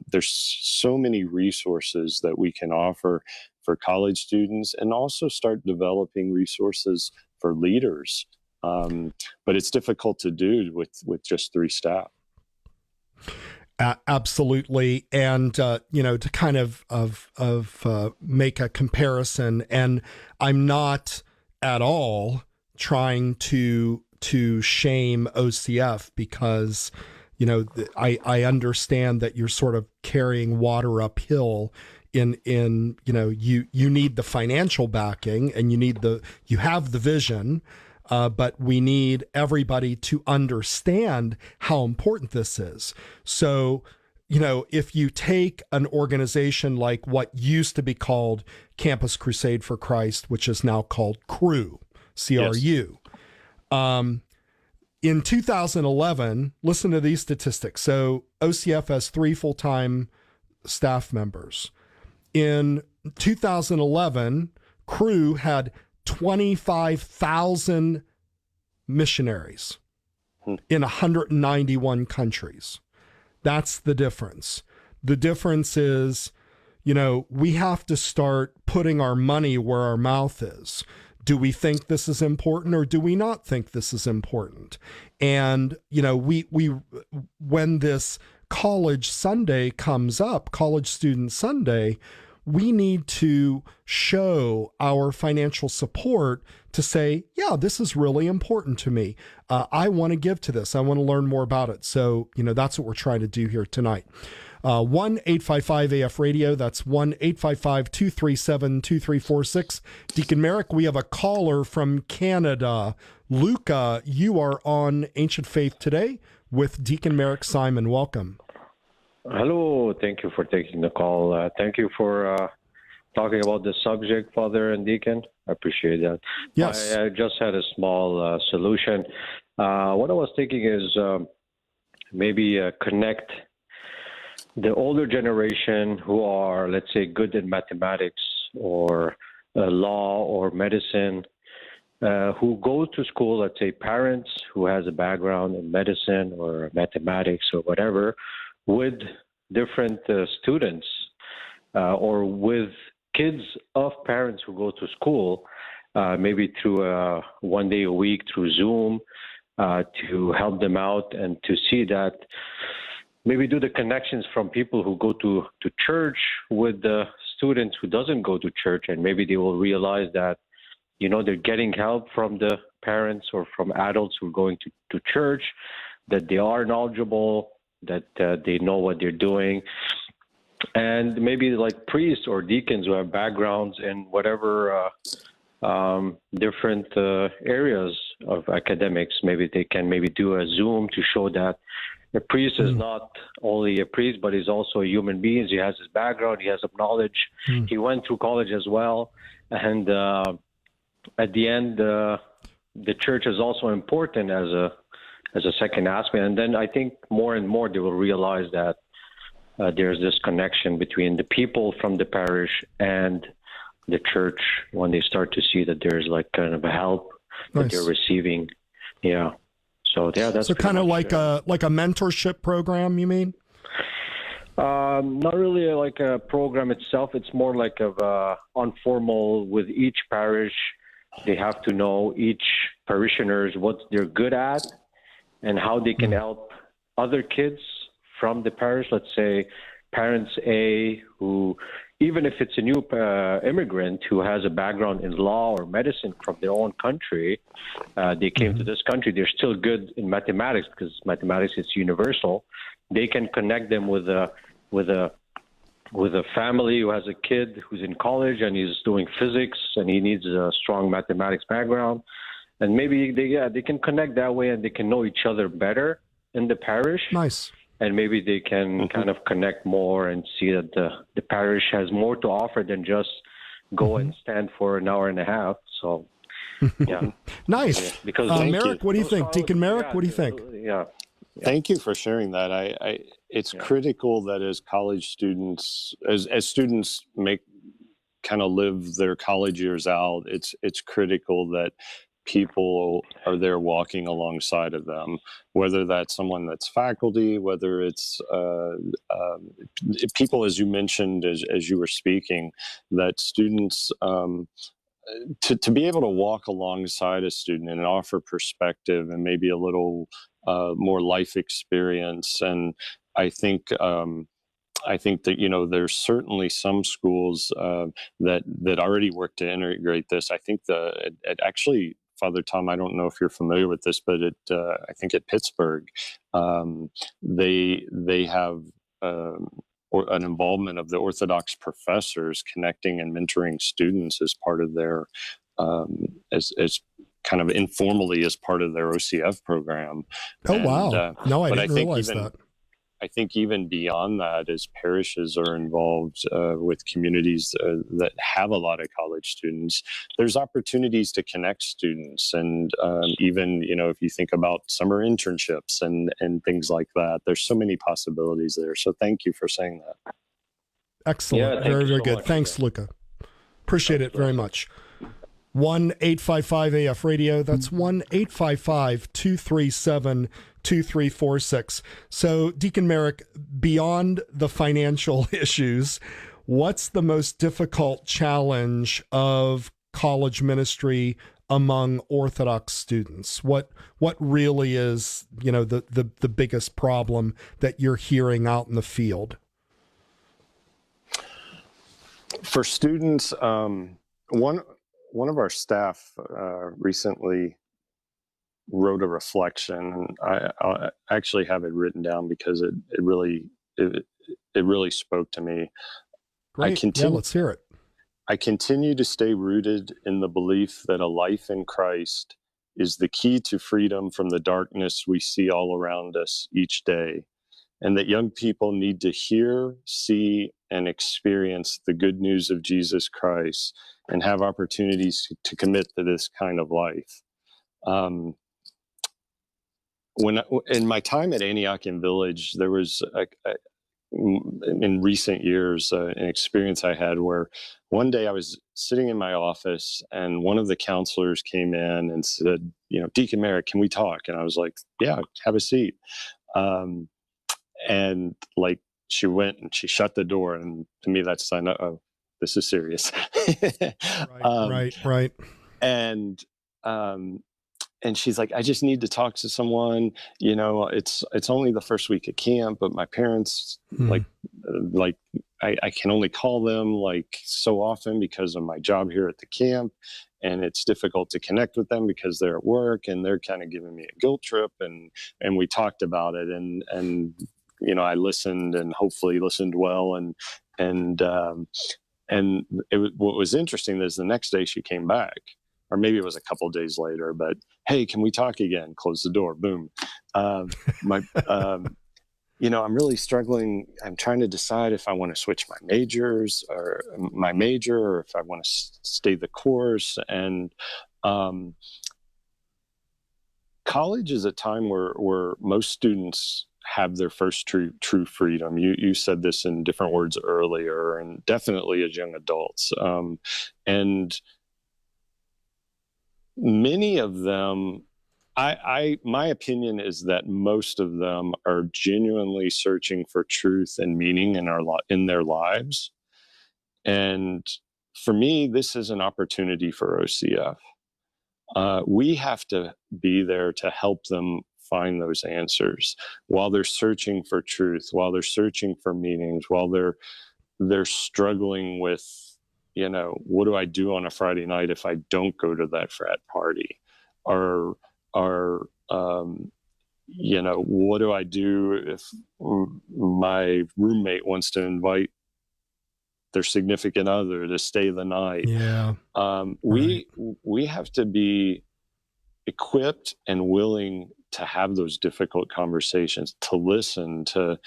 there's so many resources that we can offer for college students, and also start developing resources for leaders. But it's difficult to do with just 3 staff. Absolutely. And, to kind of make a comparison, and I'm not at all trying to shame OCF, because, I understand that you're sort of carrying water uphill in you need the financial backing, and you have the vision. But we need everybody to understand how important this is. So, if you take an organization like what used to be called Campus Crusade for Christ, which is now called CRU, CRU. Yes. In 2011, listen to these statistics. So OCF has 3 full-time staff members. In 2011, CRU had 25,000 missionaries in 191 countries. That's the difference. The difference is, we have to start putting our money where our mouth is. Do we think this is important, or do we not think this is important? And, we when this College Sunday comes up, College Student Sunday, we need to show our financial support to say, yeah, this is really important to me. I want to give to this. I want to learn more about it. So, that's what we're trying to do here tonight. 1-855-AF-RADIO. That's 1-855-237-2346. Deacon Merrick, we have a caller from Canada. Luca, you are on Ancient Faith Today with Deacon Merrick Simon. Welcome. Hello. Thank you for taking the call. Thank you for talking about the subject, Father and Deacon. I appreciate that. Yes. I just had a small solution. What I was thinking is maybe connect the older generation who are, let's say, good in mathematics or law or medicine, who go to school, let's say parents who has a background in medicine or mathematics or whatever, with different students or with kids of parents who go to school, maybe through one day a week through Zoom, to help them out and to see that, maybe do the connections from people who go to church with the students who doesn't go to church, and maybe they will realize that, they're getting help from the parents or from adults who are going to church, that they are knowledgeable, that they know what they're doing. And maybe like priests or deacons who have backgrounds in whatever different areas of academics, maybe they can do a Zoom to show that a priest is not only a priest, but he's also a human being. He has his background, he has some knowledge. He went through college as well. And at the end, the church is also important as a second aspect. And then I think more and more they will realize that there's this connection between the people from the parish and the church when they start to see that there's like kind of a help that they're receiving. Yeah. So yeah, that's so kind of like a mentorship program, you mean? Not really like a program itself. It's more like a informal with each parish. They have to know each parishioners what they're good at and how they can help other kids from the parish. Let's say parents A, who, even if it's a new immigrant who has a background in law or medicine from their own country, they came to this country, they're still good in mathematics because mathematics is universal. They can connect them with a family who has a kid who's in college and he's doing physics and he needs a strong mathematics background. And maybe they can connect that way and they can know each other better in the parish. Nice. And maybe they can kind of connect more and see that the parish has more to offer than just go and stand for an hour and a half. So, yeah. Nice. Yeah, because Merrick, what do you think? Deacon Merrick, what do you think? Yeah. Thank you for sharing that. It's critical that as college students, as students kind of live their college years out, it's critical that people are there walking alongside of them, whether that's someone that's faculty, whether it's people, as you mentioned, as you were speaking, that students, to be able to walk alongside a student and offer perspective and maybe a little more life experience. And I think that, there's certainly some schools that already work to integrate this. I think it actually, Father Tom, I don't know if you're familiar with this, but I think at Pittsburgh, they have an involvement of the Orthodox professors connecting and mentoring students as part of their, as kind of informally as part of their OCF program. Oh, wow. No, I didn't realize that. I think even beyond that, as parishes are involved with communities that have a lot of college students, there's opportunities to connect students. And even, if you think about summer internships and things like that, there's so many possibilities there. So thank you for saying that. Excellent. Yeah, very good. Thanks, Luca. Appreciate it very much. 1-855-AF-RADIO. That's 1-855-237-2346. So, Deacon Merrick, beyond the financial issues, what's the most difficult challenge of college ministry among Orthodox students? What really is, the biggest problem that you're hearing out in the field? For students, one of our staff recently wrote a reflection, and I actually have it written down because it really spoke to me. Great. Let's hear it. I continue to stay rooted in the belief that a life in Christ is the key to freedom from the darkness we see all around us each day, and that young people need to hear, see, and experience the good news of Jesus Christ and have opportunities to commit to this kind of life. In my time at Antiochian Village, there was in recent years an experience I had where one day I was sitting in my office and one of the counselors came in and said, Deacon Merrick, can we talk? And I was like, yeah, have a seat. And she went and she shut the door, and to me that's a sign, oh, this is serious. Right. And she's like, I just need to talk to someone. It's only the first week of camp, but my parents I can only call them so often because of my job here at the camp, and it's difficult to connect with them because they're at work and they're kind of giving me a guilt trip. And we talked about it, and I listened, and hopefully listened well, and what was interesting is the next day she came back, or maybe it was a couple of days later, but hey, can we talk again? Close the door, boom. I'm really struggling. I'm trying to decide if I want to switch my major, or if I want to stay the course. And college is a time where most students have their first true freedom. You said this in different words earlier, and definitely as young adults. And many of them, my opinion is that most of them are genuinely searching for truth and meaning in their lives. And for me, this is an opportunity for OCF. We have to be there to help them find those answers, while they're searching for truth, while they're searching for meanings, while they're struggling with, what do I do on a Friday night if I don't go to that frat party? Or what do I do if my roommate wants to invite their significant other to stay the night? Yeah. We have to be equipped and willing to have those difficult conversations, to listen, to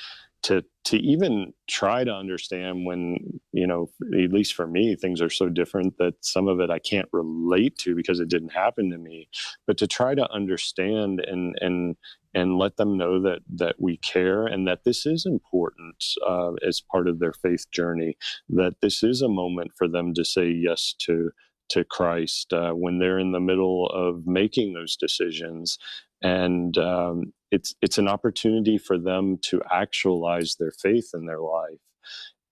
even try to understand when, at least for me, things are so different that some of it I can't relate to because it didn't happen to me, but to try to understand and let them know that we care and that this is important as part of their faith journey, that this is a moment for them to say yes to Christ when they're in the middle of making those decisions. And it's an opportunity for them to actualize their faith in their life.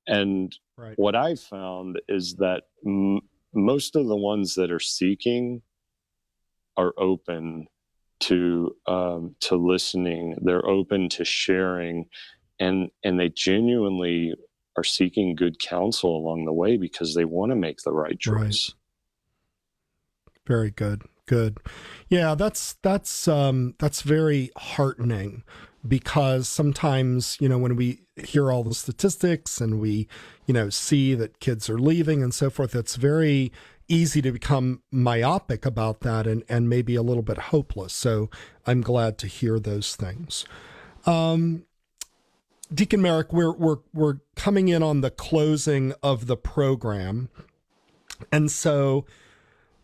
And what I've found is that most of the ones that are seeking are open to listening. They're open to sharing, and they genuinely are seeking good counsel along the way because they want to make the right choice. Very good. Good. Yeah, that's very heartening, because sometimes, when we hear all the statistics and we, see that kids are leaving and so forth, it's very easy to become myopic about that and maybe a little bit hopeless. So I'm glad to hear those things. Deacon Merrick, we're coming in on the closing of the program. And so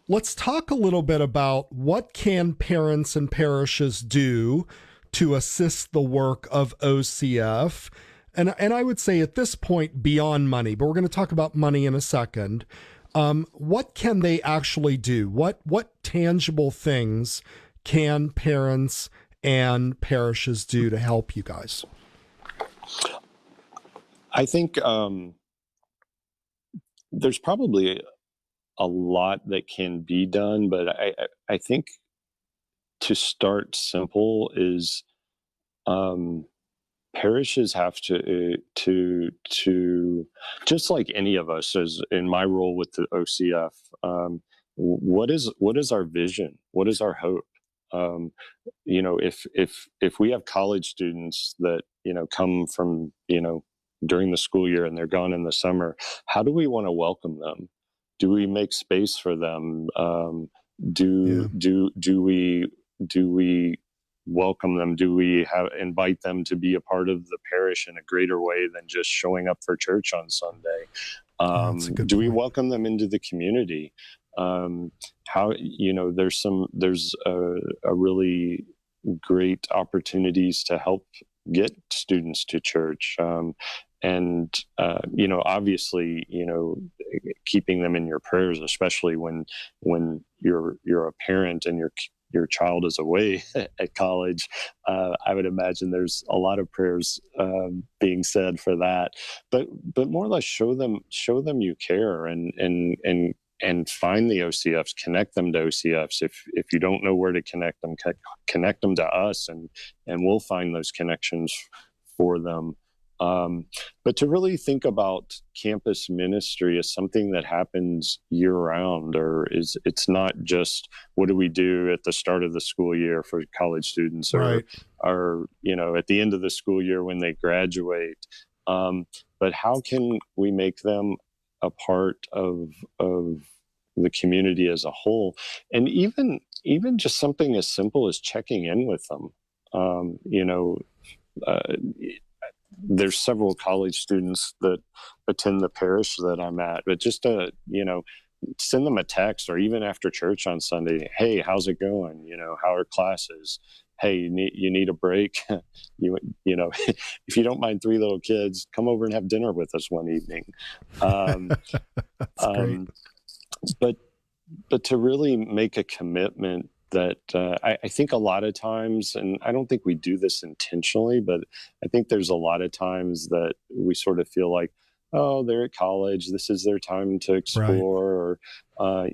let's talk a little bit about what can parents and parishes do to assist the work of OCF. And I would say at this point beyond money, but we're going to talk about money in a second. What can they actually do? What tangible things can parents and parishes do to help you guys? I think there's probably a lot that can be done, but I think to start simple is parishes have to just like any of us, as in my role with the OCF, what is our vision? What is our hope? If we have college students that come from during the school year and they're gone in the summer, how do we want to welcome them? Do we make space for them? Do we welcome them? Do we invite them to be a part of the parish in a greater way than just showing up for church on Sunday? Do we welcome them into the community? There's a really great opportunities to help get students to church. Obviously, keeping them in your prayers, especially when you're a parent and your child is away at college. I would imagine there's a lot of prayers being said for that, but more or less show them you care and find the OCFs, connect them to OCFs. If you don't know where to connect them to us, and we'll find those connections for them. But to really think about campus ministry as something that happens year round, it's not just what do we do at the start of the school year for college students, or at the end of the school year when they graduate. But how can we make them a part of the community as a whole? And even just something as simple as checking in with them. There's several college students that attend the parish that I'm at, but just to, send them a text, or even after church on Sunday, hey, how's it going? How are classes? Hey, you need a break? If you don't mind 3 little kids, come over and have dinner with us one evening. That's great. But to really make a commitment that I think a lot of times, and I don't think we do this intentionally, but I think there's a lot of times that we sort of feel like, oh, they're at college, this is their time to explore. Or,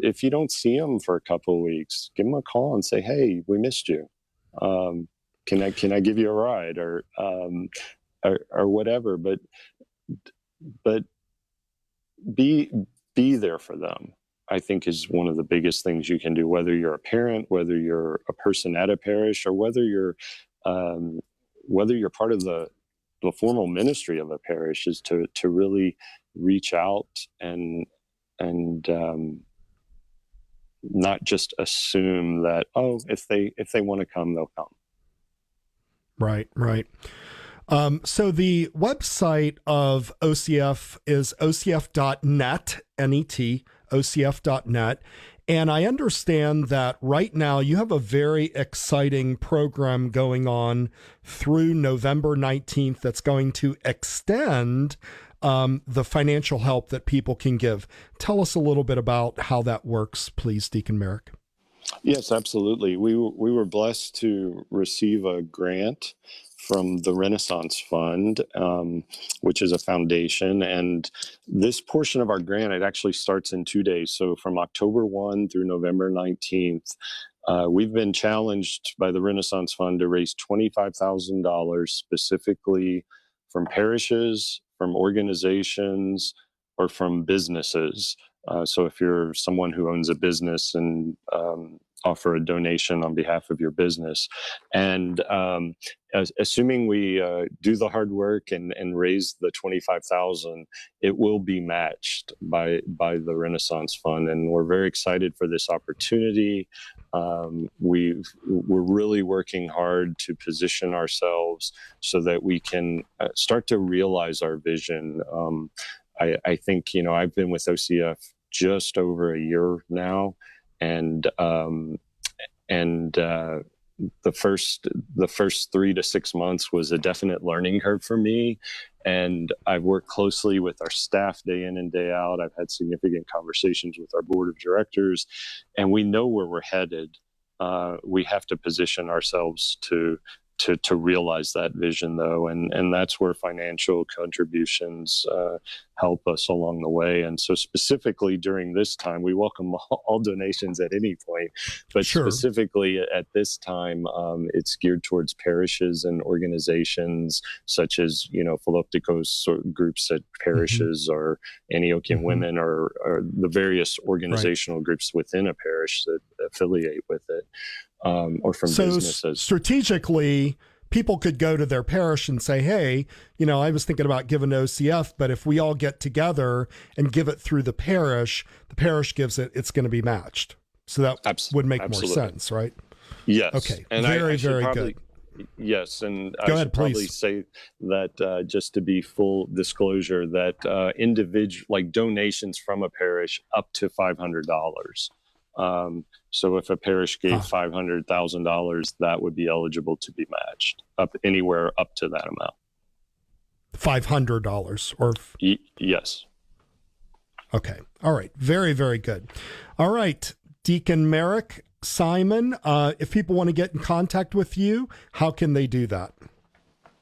if you don't see them for a couple of weeks, give them a call and say, hey, we missed you. Can I give you a ride or whatever? But be there for them, I think, is one of the biggest things you can do, whether you're a parent, whether you're a person at a parish, or whether you're part of the formal ministry of a parish, is to really reach out and not just assume that, if they want to come, they'll come. Right. So the website of OCF is ocf.net, N-E-T, ocf.net. And I understand that right now you have a very exciting program going on through November 19th that's going to extend the financial help that people can give. Tell us a little bit about how that works, please, Deacon Merrick. Yes, absolutely. We were blessed to receive a grant from the Renaissance Fund, which is a foundation. And this portion of our grant, it actually starts in 2 days. So from October 1 through November 19th, we've been challenged by the Renaissance Fund to raise $25,000 specifically from parishes, from organizations, or from businesses. So if you're someone who owns a business and offer a donation on behalf of your business, and assuming we do the hard work and raise the $25,000, it will be matched by the Renaissance Fund, and we're very excited for this opportunity. We're really working hard to position ourselves so that we can start to realize our vision. I think, I've been with OCF just over a year now, and the first 3 to 6 months was a definite learning curve for me. And I've worked closely with our staff day in and day out. I've had significant conversations with our board of directors, and we know where we're headed. We have to position ourselves to realize that vision, though, and that's where financial contributions help us along the way. And so specifically during this time, we welcome all donations at any point, but specifically at this time, it's geared towards parishes and organizations such as, Philopticos groups at parishes, or Antiochian Women, or the various organizational groups within a parish that affiliate with it. Or from businesses. Strategically, people could go to their parish and say, hey, I was thinking about giving to OCF, but if we all get together and give it through the parish gives it, it's going to be matched. So that would make more sense, right? Yes. Okay. And very good. Yes. And Go I ahead, should probably please. say that just to be full disclosure, that individual donations from a parish up to $500. So if a parish gave $500,000, that would be eligible to be matched up anywhere up to that amount. $500 or yes. Okay. All right. Very, very good. All right. Deacon Merrick, Simon, if people want to get in contact with you, how can they do that?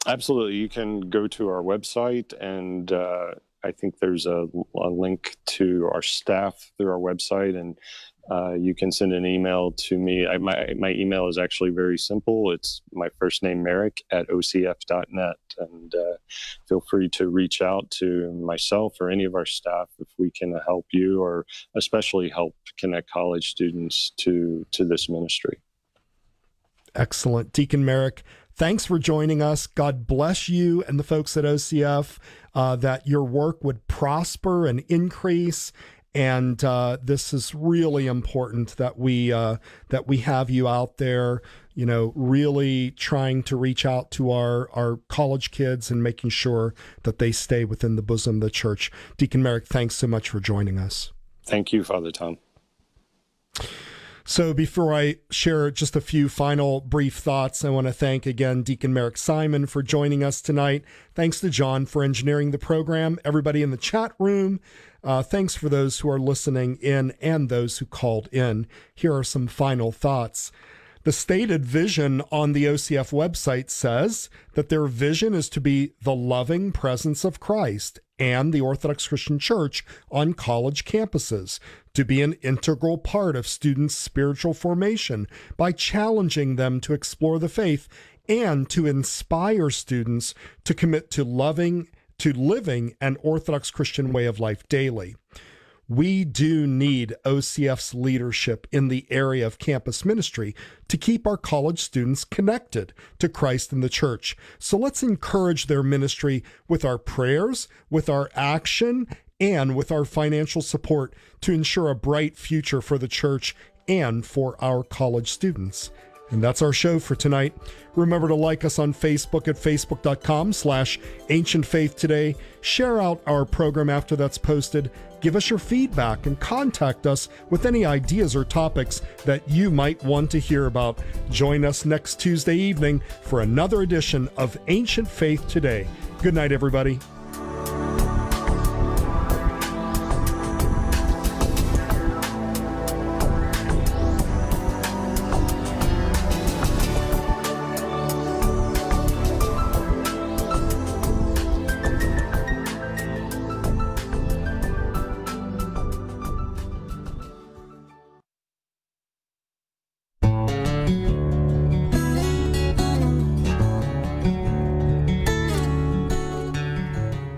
Absolutely. You can go to our website, and I think there's a link to our staff through our website, and you can send an email to me. My email is actually very simple. It's my first name, Merrick, at ocf.net. And feel free to reach out to myself or any of our staff if we can help you, or especially help connect college students to this ministry. Excellent. Deacon Merrick, thanks for joining us. God bless you and the folks at OCF, that your work would prosper and increase. And this is really important that we have you out there, really trying to reach out to our college kids and making sure that they stay within the bosom of the church. Deacon Merrick, thanks so much for joining us. Thank you, Father Tom. So before I share just a few final brief thoughts, I want to thank again Deacon Merrick Simon for joining us tonight. Thanks to John for engineering the program. Everybody in the chat room, thanks for those who are listening in and those who called in. Here are some final thoughts. The stated vision on the OCF website says that their vision is to be the loving presence of Christ and the Orthodox Christian Church on college campuses, to be an integral part of students' spiritual formation by challenging them to explore the faith and to inspire students to commit to living an Orthodox Christian way of life daily. We do need OCF's leadership in the area of campus ministry to keep our college students connected to Christ and the church. So let's encourage their ministry with our prayers, with our action, and with our financial support to ensure a bright future for the church and for our college students. And that's our show for tonight. Remember to like us on Facebook at facebook.com/ancientfaithtoday. Share out our program after that's posted. Give us your feedback and contact us with any ideas or topics that you might want to hear about. Join us next Tuesday evening for another edition of Ancient Faith Today. Good night, everybody.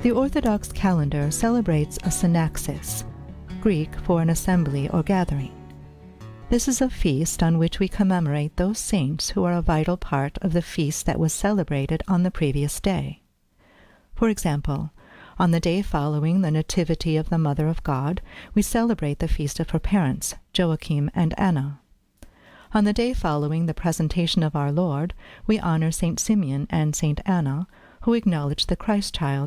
The Orthodox calendar celebrates a synaxis, Greek for an assembly or gathering. This is a feast on which we commemorate those saints who are a vital part of the feast that was celebrated on the previous day. For example, on the day following the Nativity of the Mother of God, we celebrate the feast of her parents, Joachim and Anna. On the day following the presentation of our Lord, we honor Saint Simeon and Saint Anna, who acknowledge the Christ child